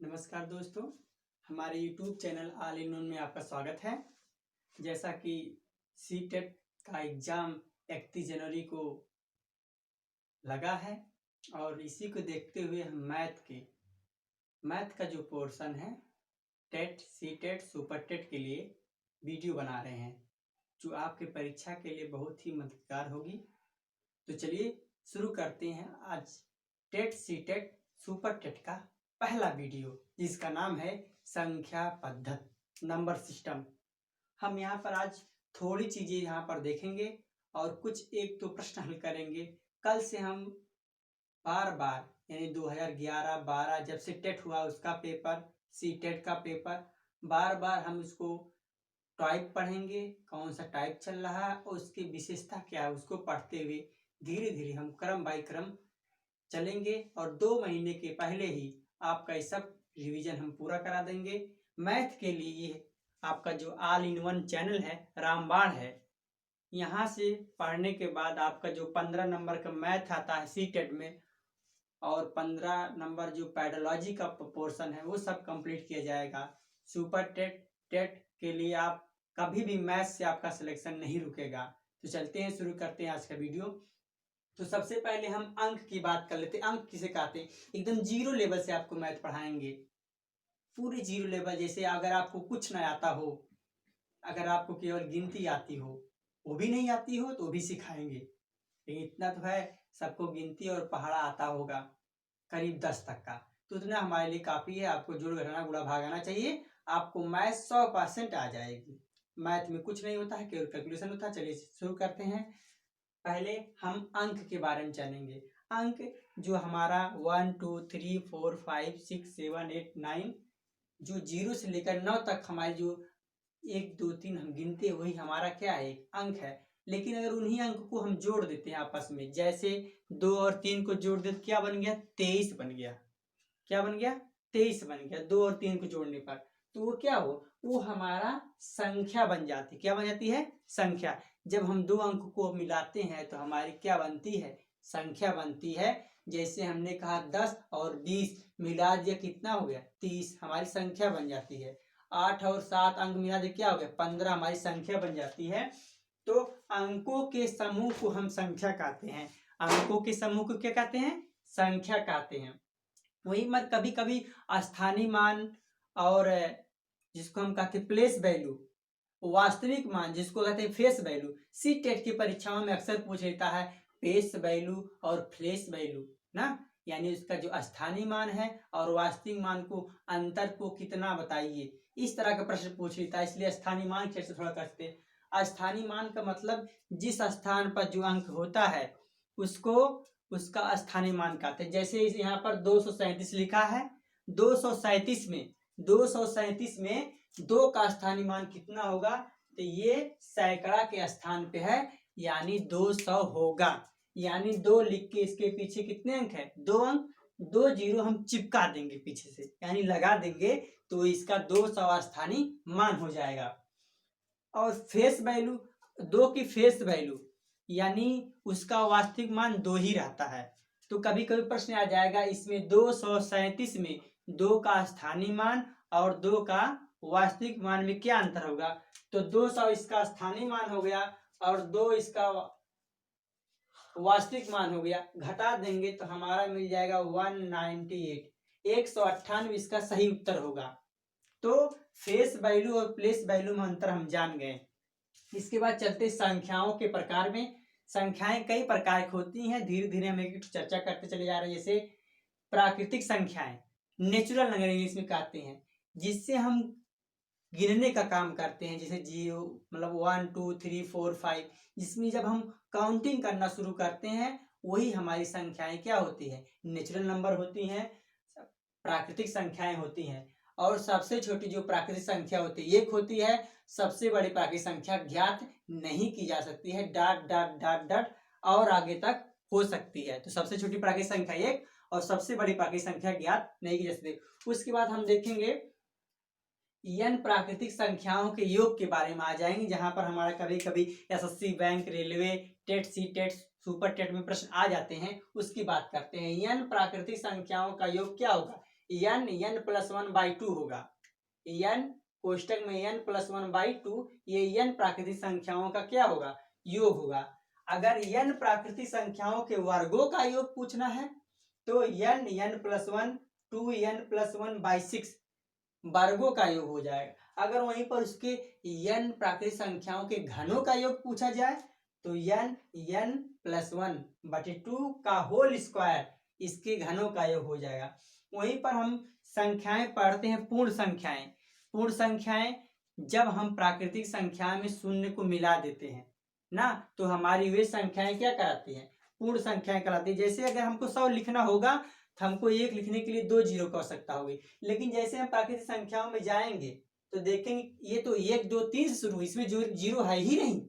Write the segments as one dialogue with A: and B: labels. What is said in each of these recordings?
A: नमस्कार दोस्तों, हमारे YouTube channel all in one में आपका स्वागत है। जैसा कि सीटेट का एग्ज़ाम 31 जनवरी को लगा है और इसी को देखते हुए हम मैथ का जो पोर्शन है टेट, सीटेट, सुपर टेट के लिए वीडियो बना रहे हैं जो आपके परीक्षा के लिए बहुत ही मददगार होगी। तो चलिए शुरू करते हैं आज टेट, सीटेट, सुपर टेट का पहला वीडियो, जिसका नाम है संख्या पद्धति, नंबर सिस्टम। हम यहाँ पर आज थोड़ी चीज़ें यहाँ पर देखेंगे और कुछ एक दो प्रश्न हल करेंगे। कल से हम बार बार यानी 2011-12 जब से टेट हुआ उसका पेपर, सी टेट का पेपर, बार बार हम उसको टाइप पढ़ेंगे, कौन सा टाइप चल रहा है और उसकी विशेषता क्या है, उसको पढ़ते हुए धीरे धीरे हम क्रम बाई क्रम चलेंगे और 2 महीने के पहले ही आपका ये सब रिवीजन हम पूरा करा देंगे। मैथ के लिए आपका जो ऑल इन वन चैनल है रामबाण है, यहाँ से पढ़ने के बाद आपका जो 15 नंबर का मैथ आता है सीटेट में और 15 नंबर जो पैडोलॉजी का पोर्शन है वो सब कंप्लीट किया जाएगा। सुपर टेट के लिए आप कभी भी मैथ से आपका सिलेक्शन नहीं रुकेगा। तो चलते हैं, शुरू करते हैं आज का वीडियो। तो सबसे पहले हम अंक की बात कर लेते हैं। अंक किसे कहते हैं? एकदम जीरो लेवल से आपको मैथ पढ़ाएंगे, पूरे जीरो लेवल। जैसे अगर आपको कुछ ना आता हो, अगर आपको केवल गिनती आती हो, वो भी नहीं आती हो तो भी सिखाएंगे, लेकिन इतना तो है सबको गिनती और पहाड़ा आता होगा करीब 10 तक का, तो इतना हमारे लिए काफ़ी है। आपको जोड़ घटाना गुणा भाग आना चाहिए, आपको मैथ 100% आ जाएगी। मैथ में कुछ नहीं होता है, केवल कैलकुलेशन होता है। चलिए शुरू करते हैं। पहले हम अंक के बारे में जानेंगे। अंक जो हमारा 1 2 3 4 5 6 7 8 9 जो 0 से लेकर 9 तक हमारी जो 1 2 3 हम गिनते हैं वही हमारा क्या है, एक अंक है। लेकिन अगर उन्हीं अंक को हम जोड़ देते हैं आपस में, जैसे 2 और 3 को जोड़ देते क्या बन गया? 23 बन गया। क्या बन गया? 23 बन गया 2 और 3 को जोड़ने पर। तो वो क्या हो, वो हमारा संख्या बन जाती। क्या बन जाती है? संख्या। जब हम दो अंक को मिलाते हैं तो हमारी क्या बनती है? संख्या बनती है। जैसे हमने कहा 10 और 20 मिला दिया, कितना हो गया? 30, हमारी संख्या बन जाती है। 8 और 7 अंक मिला दिया, क्या हो गया? 15, हमारी संख्या बन जाती है। तो अंकों के समूह को हम संख्या कहते हैं। अंकों के समूह को क्या कहते हैं? संख्या कहते हैं। वही मत कभी कभी स्थानीय मान और जिसको हम कहते हैं प्लेस वैल्यू, वास्तविक मान जिसको कहते हैं फेस वैल्यू, सी टेट की परीक्षाओं में अक्सर पूछ लेता है फेस वैल्यू और फ्लेश वैल्यू ना, यानी उसका जो स्थानीय मान है और वास्तविक मान को अंतर को कितना बताइए, इस तरह का प्रश्न पूछ लेता है। इसलिए स्थानीय मान खेल से थोड़ा करते हैं। स्थानीय मान का मतलब जिस स्थान पर जो अंक होता है उसको उसका स्थानीय मान कहते हैं। जैसे यहाँ पर 237 लिखा है, 237 में 2 का स्थानीय मान कितना होगा? तो ये सैकड़ा के स्थान पे है, यानी 200 होगा। यानी 2 लिख के इसके पीछे कितने अंक है? 2 अंक, 2 जीरो हम चिपका देंगे पीछे से, यानी लगा देंगे, तो इसका 200 स्थानीय मान हो जाएगा। और फेस वैल्यू, 2 की फेस वैल्यू यानी उसका वास्तविक मान 2 ही रहता है। तो कभी कभी प्रश्न आ जाएगा इसमें 237 में 2 का स्थानीय मान और 2 का वास्तविक मान में क्या अंतर होगा? तो 200 इसका स्थानीय मान हो गया और 2 इसका वास्तविक मान हो गया, घटा देंगे तो हमारा मिल जाएगा 198, 198 इसका सही उत्तर होगा। तो फेस वैल्यू और प्लेस वैल्यू में अंतर हम जान गए। इसके बाद चलते संख्याओं के प्रकार में। संख्याएं कई प्रकार की होती हैं, धीरे धीरे हम एक चर्चा करते चले जा रहे हैं। जैसे प्राकृतिक संख्याएं, नेचुरल नंबर इंग्लिश में कहते हैं, जिससे हम गिनने का काम करते हैं। जैसे 0 मतलब 1 2 3 4 5, जिसमें जब हम काउंटिंग करना शुरू करते हैं वही हमारी संख्याएं क्या होती है? नेचुरल नंबर होती हैं, प्राकृतिक संख्याएं होती हैं। और सबसे छोटी जो प्राकृतिक संख्या होती है एक होती है, सबसे बड़ी प्राकृतिक संख्या ज्ञात नहीं की जा सकती है, डॉट डॉट डॉट डॉट और आगे तक हो सकती है। तो सबसे छोटी प्राकृतिक संख्या एक और सबसे बड़ी प्राकृतिक संख्या ज्ञात नहीं की जा सकती। उसके बाद हम देखेंगे n प्राकृतिक संख्याओं के योग के बारे में आ जाएंगे, जहां पर हमारा कभी कभी SSC, bank, railway, TET, C TET, super TET में प्रश्न आ जाते हैं, उसकी बात करते हैं। n प्राकृतिक संख्याओं का योग क्या होगा? n+1/2 होगा। n कोष्टक में n+1/2, ये n प्राकृतिक संख्याओं का क्या होगा, योग होगा। अगर n प्राकृतिक संख्याओं के वर्गों का योग पूछना है तो n+1 2n+1/6 वर्गों का योग हो जाएगा। अगर वहीं पर उसके n प्राकृतिक संख्याओं के घनों का योग पूछा जाए तो n+1/2 का होल स्क्वायर इसके घनों का योग हो जाएगा। वहीं पर हम संख्याएं पढ़ते हैं, पूर्ण संख्याएं। पूर्ण संख्याएं जब हम प्राकृतिक संख्या में शून्य को मिला देते हैं ना, तो हमारी वे संख्याएं क्या कराती हैं, पूर्ण संख्याएं कराती है। जैसे अगर हमको 100 लिखना होगा तो हमको 1 लिखने के लिए 2 जीरो की आवश्यकता होगी, लेकिन जैसे हम प्राकृतिक संख्याओं में जाएंगे तो देखेंगे ये तो 1 2 3 से शुरू, इसमें जीरो है ही नहीं।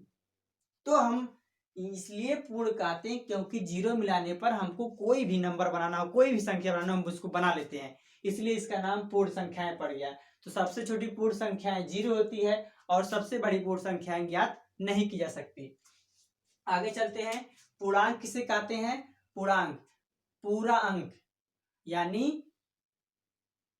A: तो हम इसलिए पूर्ण कहते हैं क्योंकि जीरो मिलाने पर हमको कोई भी नंबर बनाना हो, कोई भी संख्या बनाना हो, हम उसको बना लेते हैं, इसलिए इसका नाम पूर्ण संख्याएं पड़ गया। तो सबसे छोटी पूर्ण संख्याएं 0 होती है और सबसे बड़ी पूर्ण संख्याएं ज्ञात नहीं की जा सकती। आगे चलते हैं, पूर्णांक किसे कहते हैं, पूर्णांक पूरा अंक, यानी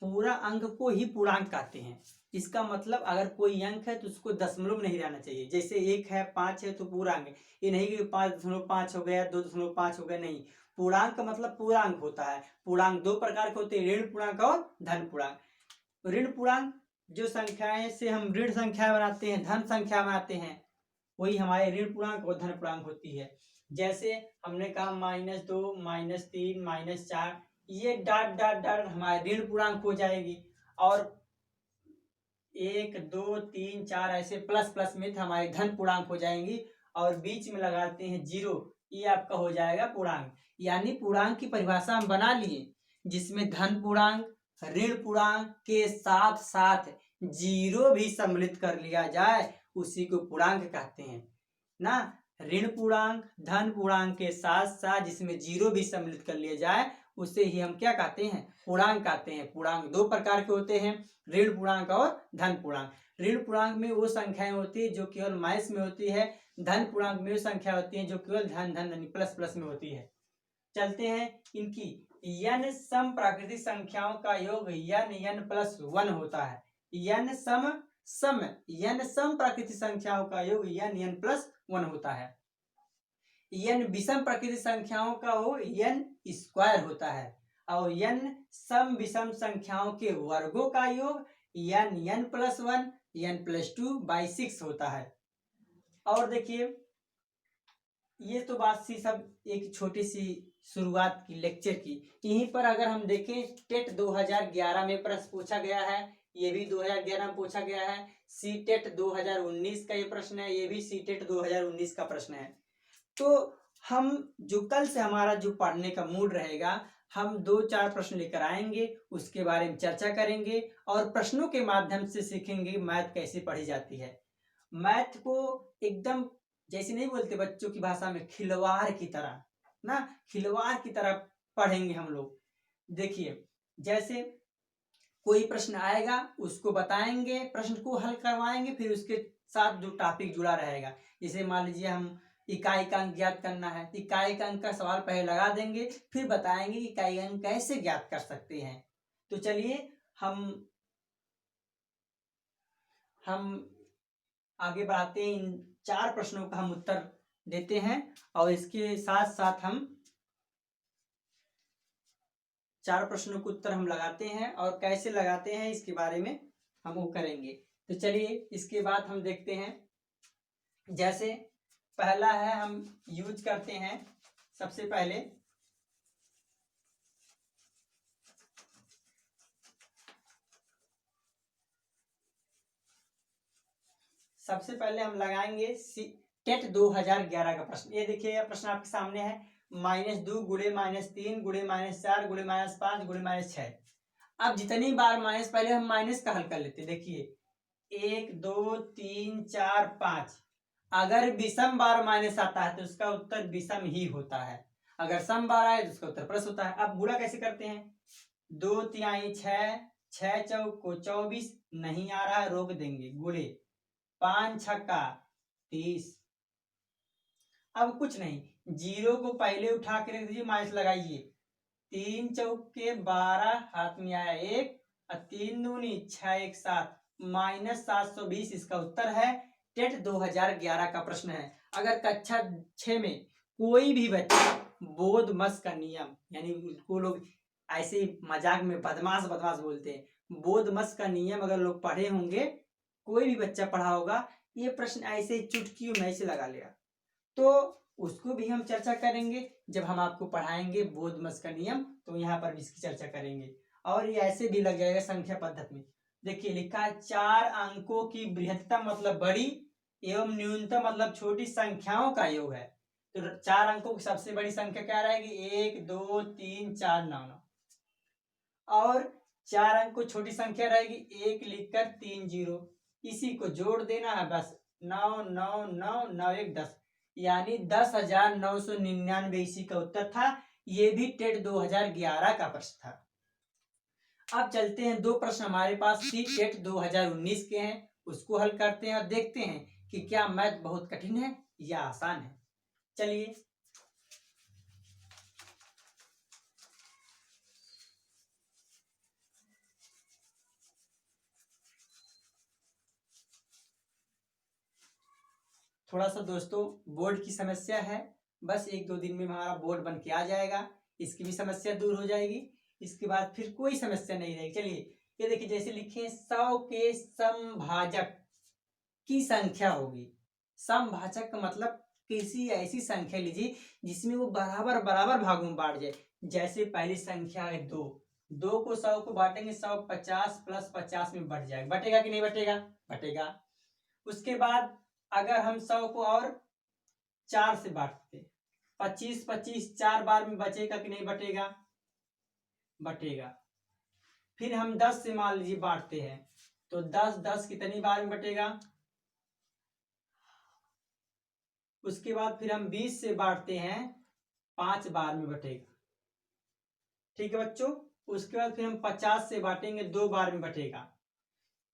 A: पूरा अंक को ही पूर्णांक कहते हैं। इसका मतलब अगर कोई अंक है तो उसको दशमलव नहीं रहना चाहिए। जैसे 1 है, 5 है तो पूरा अंक, ये नहीं कि 5.5 हो गया, 2.5 हो गया, नहीं। पूर्णांक का मतलब पूरा अंक होता है। पूर्णांक 2 प्रकार के होते हैं, ऋण पूर्णांक और धन पूर्णांक। ऋण पूर्णांक जो संख्याएं से हम ऋण संख्या बनाते हैं, धन संख्या बनाते हैं, वही हमारे ऋण पूर्णांक और धन पूर्णांक होती है। जैसे हमने कहा -2, -3, -4, ये डॉट डॉट डॉट हमारे ऋण पूर्णांक हो जाएगी। और 1 2 3 4 ऐसे प्लस प्लस में हमारे धन पूर्णांक हो जाएंगी, और बीच में लगाते हैं 0, ये आपका हो जाएगा पूर्णांक। यानी पूर्णांक की परिभाषा हम बना लिए, जिसमें धन पूर्णांक, ऋण पूर्णांक के साथ साथ 0 भी सम्मिलित कर लिया जाए, उसी को पूर्णांक कहते हैं ना। ऋण पूर्णांक, धन पूर्णांक के साथ साथ जिसमें 0 भी सम्मिलित कर लिया जाए, उसे ही हम क्या कहते हैं, पूर्णांक कहते हैं। पूर्णांक 2 प्रकार के होते हैं, ऋण पूर्णांक और धन पूर्णांक। ऋण पूर्णांक में वो संख्याएं होती है जो केवल माइनस में होती है, धन पूर्णांक में वो संख्या होती है जो केवल धन धन प्लस प्लस में होती है। चलते हैं इनकी, n सम प्राकृतिक संख्याओं का योग n+1 होता है। n सम प्राकृतिक संख्याओं का योग n+1 होता है। n विषम प्राकृतिक संख्याओं का हो n² होता है, और n सम विषम संख्याओं के वर्गों का योग n+1 n+2/6 होता है। और देखिए, ये तो बात सी सब एक छोटी सी शुरुआत की लेक्चर की। यहीं पर अगर हम देखें, टेट 2011 में प्रश्न पूछा गया है, ये भी 2011 में पूछा गया है। सी टेट 2019 का ये प्रश्न है, ये भी सी टेट 2019 का प्रश्न है। तो हम जो कल से हमारा जो पढ़ने का मूड रहेगा, हम 2-4 प्रश्न लेकर आएंगे, उसके बारे में चर्चा करेंगे और प्रश्नों के माध्यम से सीखेंगे मैथ कैसे पढ़ी जाती है। मैथ को एकदम जैसे नहीं बोलते बच्चों की भाषा में, खिलवाड़ की तरह ना, खिलवाड़ की तरह पढ़ेंगे हम लोग। देखिए, जैसे कोई प्रश्न आएगा उसको बताएंगे, प्रश्न को हल करवाएंगे, फिर उसके साथ जो टॉपिक जुड़ा रहेगा। जैसे मान लीजिए हम इकाई का अंक ज्ञात करना है, इकाई का अंक का सवाल पहले लगा देंगे, फिर बताएंगे कि इकाई अंक कैसे ज्ञात कर सकते हैं। तो चलिए हम आगे बढ़ाते हैं, इन 4 प्रश्नों का हम उत्तर देते हैं और इसके साथ साथ हम 4 प्रश्नों के उत्तर हम लगाते हैं, और कैसे लगाते हैं इसके बारे में हम वो करेंगे। तो चलिए इसके बाद हम देखते हैं। जैसे पहला है, हम यूज करते हैं सबसे पहले हम लगाएंगे टेट 2011 का प्रश्न। ये देखिए, यह प्रश्न आपके सामने है, -2 गुणे -3 गुणे -4 गुणे -5 गुणे -6। अब जितनी बार माइनस, पहले हम माइनस का हल कर लेते। देखिए 1 2 3 4 5, अगर विषम बार माइनस आता है तो उसका उत्तर विषम ही होता है, अगर सम बार आए तो उसका उत्तर प्लस होता है। अब गुणा कैसे करते हैं, 2 तिहाई 6, 6 चौको 24, नहीं आ रहा है रोक देंगे, गुणे 5 छक्का 30। अब कुछ नहीं, 0 को पहले उठा के रख दीजिए, माइनस लगाइए, 3 चौके 12, हाथ में आया 1 और 3 दूनी 6 1 7 -720 इसका उत्तर है। टेट 2011 का प्रश्न है। अगर कक्षा 6 में कोई भी बच्चा बोध मस का नियम, यानी उसको लोग ऐसे ही मजाक में बदमाश बदमाश बोलते हैं, बोध मस का नियम अगर लोग पढ़े होंगे, कोई भी बच्चा पढ़ा होगा, ये प्रश्न ऐसे चुटकियों में ऐसे लगा लेगा, तो उसको भी हम चर्चा करेंगे जब हम आपको पढ़ाएंगे बोध मस का नियम, तो यहाँ पर भी इसकी चर्चा करेंगे। और ये ऐसे भी लग जाएगा संख्या पद्धति में। देखिए लिखा है 4 अंकों की बृहत्तम मतलब बड़ी एवं न्यूनतम मतलब छोटी संख्याओं का योग है। तो 4 अंकों की सबसे बड़ी संख्या क्या रहेगी? 1 2 3 4 9 9, और 4 अंक को छोटी संख्या रहेगी 1 लिखकर 3 0, इसी को जोड़ देना है बस। 9 9 9 9 1 10, यानी 10,999 इसी का उत्तर था। ये भी टेट 2011 का प्रश्न था। अब चलते हैं, 2 प्रश्न हमारे पास सी टेट 2019 के हैं, उसको हल करते हैं और देखते हैं कि क्या मैथ बहुत कठिन है या आसान है। चलिए थोड़ा सा दोस्तों बोर्ड की समस्या है, बस 1-2 दिन में हमारा बोर्ड बन के आ जाएगा, इसकी भी समस्या दूर हो जाएगी, इसके बाद फिर कोई समस्या नहीं रहेगी। चलिए ये देखिए, जैसे लिखे 100 के समभाजक की संख्या होगी। समभाजक का मतलब किसी ऐसी संख्या लीजिए जिसमें वो बराबर बराबर भागों में बांट जाए। जैसे पहली संख्या है 2, 2 को 100 को बांटेंगे, 100 50 प्लस 50 में बढ़ जाएगा। बटेगा कि नहीं बटेगा? बटेगा। उसके बाद अगर हम 100 को और 4 से बांटते, 25 25 4 बार में बचेगा कि नहीं बटेगा? बटेगा। फिर हम 10 से मान लीजिए बांटते हैं, तो 10 10 कितनी बार में बटेगा? उसके बाद फिर हम 20 से बांटते हैं, 5 बार में बटेगा। ठीक है बच्चों। उसके बाद फिर हम 50 से बांटेंगे, 2 बार में बटेगा।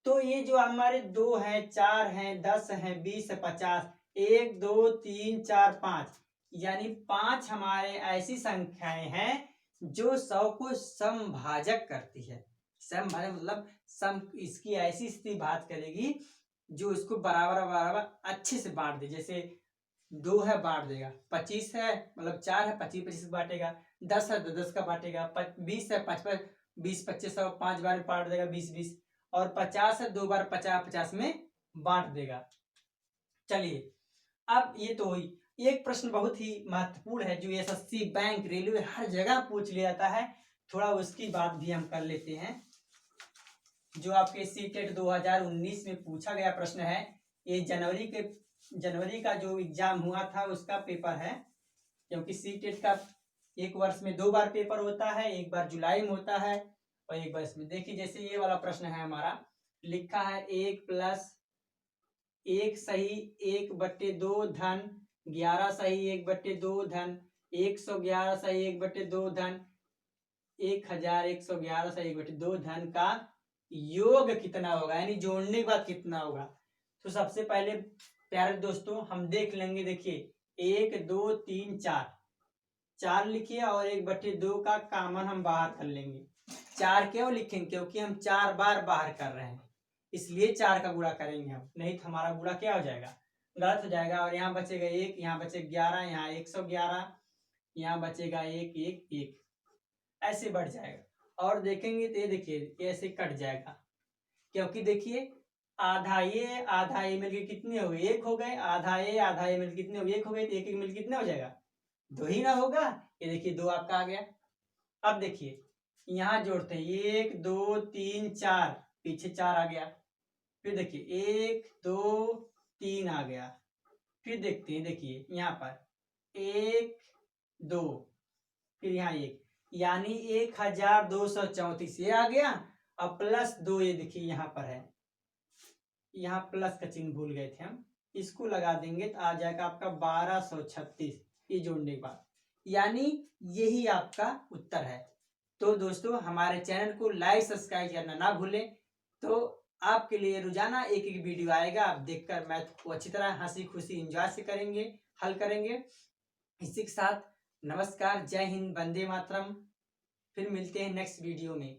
A: तो ये जो हमारे 2 है, 4 है, 10 है, 20 है, 50, 1 2 3 4 5, यानी 5 हमारे ऐसी संख्याएं हैं जो 100 को समभाजक करती है। समभाजक मतलब सम, इसकी ऐसी स्थिति बात करेगी जो इसको बराबर बराबर अच्छे से बांट दे। जैसे 2 है बांट देगा, 25 है मतलब 4 है 25 25 बांटेगा, 10 है तो 10 का बांटेगा, 20 है 55 20 25 5 बार में बांट देगा 20 20, और 50 है 2 बार 50 50 में बांट देगा। चलिए अब ये तो हुई। एक प्रश्न बहुत ही महत्वपूर्ण है जो एसएससी बैंक रेलवे हर जगह पूछ लिया जाता है, थोड़ा उसकी बात भी हम कर लेते हैं। जो आपके सीटेट 2019 में पूछा गया प्रश्न है, ये जनवरी का जो एग्जाम हुआ था उसका पेपर है, क्योंकि सीटेट का एक वर्ष में 2 बार पेपर होता है, एक बार जुलाई में होता है और एक बार इसमें। देखिए जैसे ये वाला प्रश्न है हमारा, लिखा है 1 + 1 सही 1/2 धन 11 सही 1/2 धन 111 सही 1/2 धन 1111 सही 1/2 धन का योग कितना होगा, यानी जोड़ने के बाद कितना होगा। तो सबसे पहले प्यारे दोस्तों हम देख लेंगे। देखिए 1 2 3 4, 4 लिखिए और 1/2 का कॉमन हम बाहर कर लेंगे। 4 क्यों लिखेंगे? क्योंकि हम 4 बार बाहर कर रहे हैं, इसलिए 4 का गुणा करेंगे हम, नहीं तो हमारा गुणा क्या हो जाएगा? गलत हो जाएगा। और यहाँ बचेगा 1, यहाँ बचेगा 11, यहाँ 111, यहाँ बचेगा 1 1 1, ऐसे बढ़ जाएगा। और देखेंगे तो ये देखिए ऐसे कट जाएगा, क्योंकि देखिए आधा ये मिलके कितने हो गए? 1 हो गए। आधा ये मिलके कितने हो गए? 1 हो गए। तो 1 1 मिलके कितना हो जाएगा? 2 ही ना होगा। ये देखिए 2 आपका आ गया। अब देखिए यहाँ जोड़ते हैं, 1 2 3 4, पीछे 4 आ गया। फिर देखिए 1 2 3 आ गया। फिर देखते हैं, देखिए यहाँ पर 1 2, फिर यहाँ 1, यानी 1234 ये आ गया। अब प्लस 2 ये देखिए यहाँ पर है, यहाँ प्लस का चिन्ह भूल गए थे हम, इसको लगा देंगे तो आ जाएगा आपका 1236, ये जोड़ने के बाद, यानी यही आपका उत्तर है। तो दोस्तों हमारे चैनल को लाइक सब्सक्राइब करना ना भूलें। तो आपके लिए रोजाना एक एक वीडियो आएगा, आप देखकर मैथ को अच्छी तरह हंसी खुशी एंजॉय से करेंगे, हल करेंगे। इसी के साथ नमस्कार, जय हिंद, वंदे मातरम। फिर मिलते हैं नेक्स्ट वीडियो में।